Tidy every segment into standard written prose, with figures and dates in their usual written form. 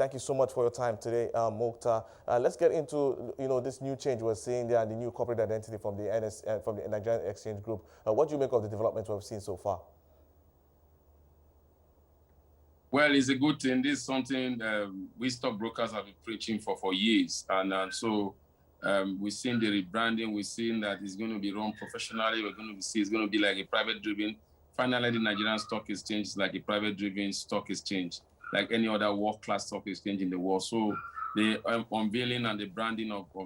Thank you so much for your time today, Muktar. Let's get into this new change we're seeing there and the new corporate identity from the from the Nigerian Exchange Group. What do you make of the developments we've seen so far? Well, it's a good thing. This is something we stockbrokers have been preaching for years, and so we've seen the rebranding. We've seen that it's going to be run professionally. We're going to see it's going to be like a private-driven. Finally, the Nigerian Stock Exchange is like a private-driven stock exchange, like any other world-class stock exchange in the world. So the unveiling and the branding of the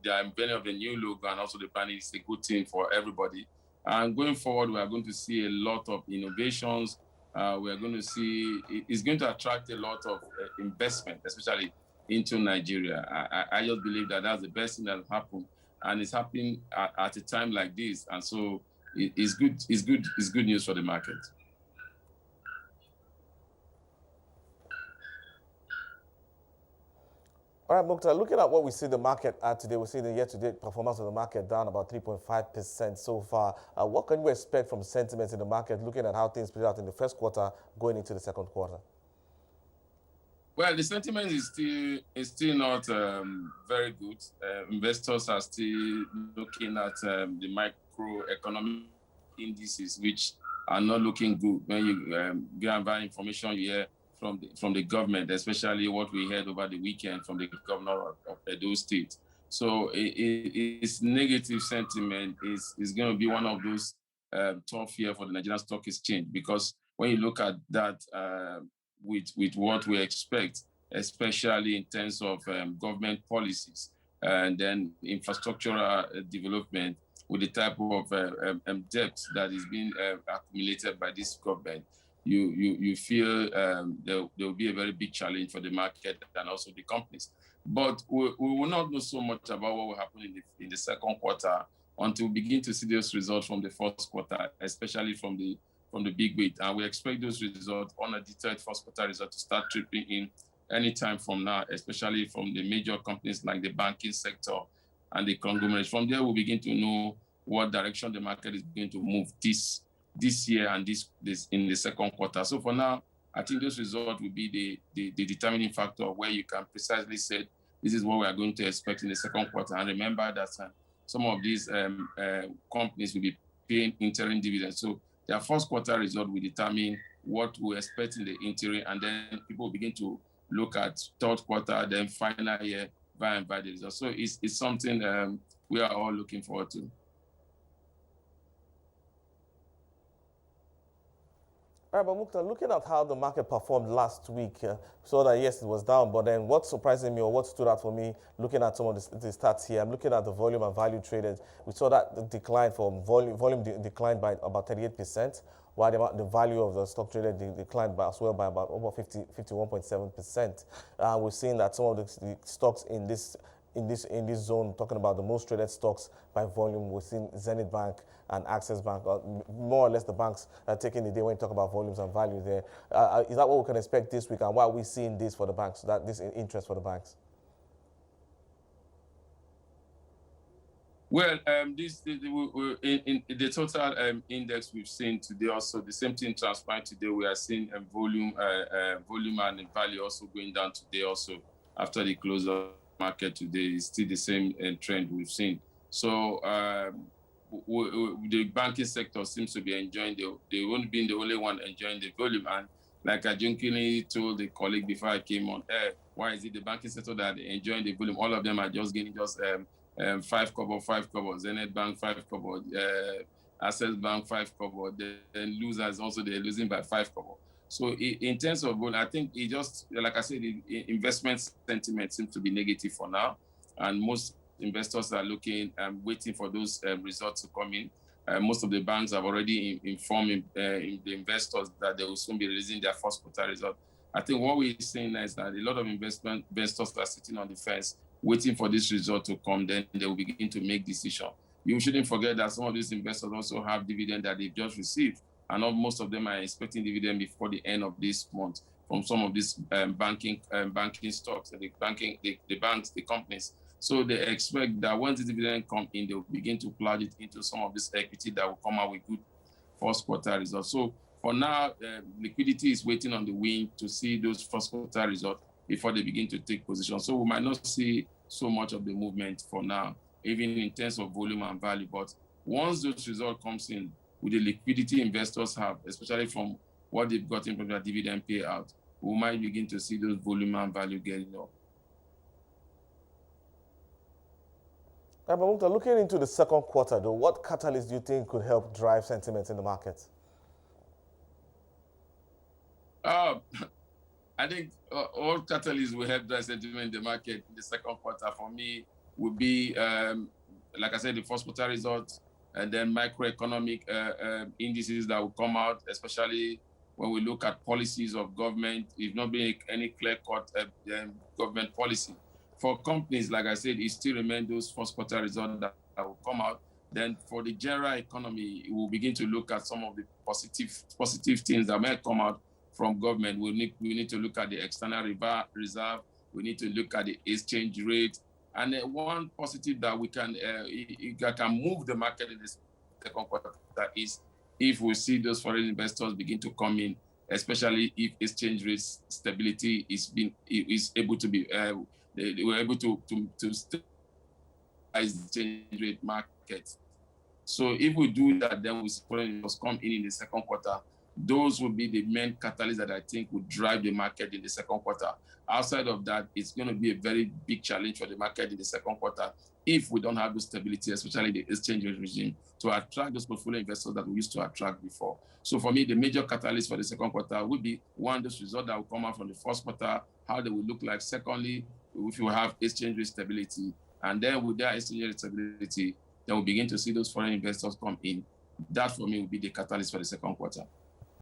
unveiling of the new logo and also the branding is a good thing for everybody. And going forward, we are going to see a lot of innovations. We are going to see it's going to attract a lot of investment, especially into Nigeria. I just believe that that's the best thing that will happen, and it's happening at a time like this. And so it's good. It's good news for the market. All right, Muktar, looking at what we see the market at today, we see the year-to-date performance of the market down about 3.5% so far. What can we expect from sentiments in the market, looking at how things played out in the first quarter going into the second quarter? Well, the sentiment is still not very good. Investors are still looking at the microeconomic indices, which are not looking good. When you go and buy information, you hear from the government, especially what we heard over the weekend from the governor of Edo State. So it's negative sentiment is going to be one of those tough year for the Nigerian Stock Exchange, because when you look at that with what we expect, especially in terms of government policies and then infrastructural development with the type of debt that is being accumulated by this government, you feel there will be a very big challenge for the market and also the companies. But we will not know so much about what will happen in the second quarter until we begin to see those results from the first quarter, especially from the big weight. And we expect those results on a detailed first quarter result to start tripping in anytime from now, especially from the major companies like the banking sector and the conglomerates. From there, we'll begin to know what direction the market is going to move this year and this in the second quarter. So for now, I think those results will be the determining factor where you can precisely say this is what we are going to expect in the second quarter. And remember that some of these companies will be paying interim dividends. So their first quarter result will determine what we expect in the interim, and then people will begin to look at third quarter, then final year by the results. So it's something we are all looking forward to. All right, but Muktar, looking at how the market performed last week, saw that yes, it was down, but then what surprised me or what stood out for me, looking at some of the stats here, I'm looking at the volume and value traded. We saw that decline from volume declined by about 38%, while the value of the stock traded declined by as well by about over 51.7%. We're seeing that some of the stocks in this zone, talking about the most traded stocks by volume, we've seen Zenith Bank and Access Bank, more or less the banks are taking the day when you talk about volumes and value there. Is that what we can expect this week, and why are we seeing this for the banks, that this interest for the banks? Well, in the total index we've seen today also, the same thing transpired today. We are seeing volume and value also going down today also after the close of market today. Is still the same trend we've seen. So the banking sector seems to be enjoying they won't be the only one enjoying the volume. And like I jokingly told the colleague before I came on air, why is it the banking sector that enjoying the volume? All of them are just getting 5 kobo, Zenith Bank 5 kobo, Access Bank 5 kobo. Then losers also, they're losing by 5 kobo. So in terms of gold, I think it just, like I said, the investment sentiment seems to be negative for now. And most investors are looking and waiting for those results to come in. Most of the banks have already informed the investors that they will soon be releasing their first quarter result. I think what we're seeing is that a lot of investors are sitting on the fence, waiting for this result to come, then they will begin to make decisions. You shouldn't forget that some of these investors also have dividend that they've just received. And most of them are expecting dividend before the end of this month from some of these banking stocks, the banks, the companies. So they expect that once the dividend come in, they will begin to plug it into some of this equity that will come out with good first quarter results. So For now, liquidity is waiting on the wing to see those first quarter results before they begin to take position. So we might not see so much of the movement for now, even in terms of volume and value. But once those results comes in, with the liquidity investors have, especially from what they've gotten from their dividend payout, we might begin to see those volume and value getting up. But Muktar, looking into the second quarter, though, what catalyst do you think could help drive sentiment in the market? I think all catalysts will help drive sentiment in the market in the second quarter. For me, would be, like I said, the first quarter results, and then macroeconomic indices that will come out, especially when we look at policies of government. If not being any clear-cut government policy. For companies, like I said, it still remains those first quarter results that will come out. Then for the general economy, we'll begin to look at some of the positive things that may come out from government. We need to look at the external reserve. We need to look at the exchange rate. And one positive that we can move the market in the second quarter is if we see those foreign investors begin to come in, especially if exchange rate stability is able to be, they were able to stabilize the exchange rate market. So if we do that, then we see foreign investors come in the second quarter. Those will be the main catalysts that I think would drive the market in the second quarter. Outside of that, it's going to be a very big challenge for the market in the second quarter if we don't have the stability, especially the exchange rate regime, to attract those portfolio investors that we used to attract before. So for me, the major catalyst for the second quarter would be, one, those results that will come out from the first quarter, how they will look like. Secondly, if you have exchange rate stability, and then with that exchange rate stability, then we'll begin to see those foreign investors come in. That for me will be the catalyst for the second quarter.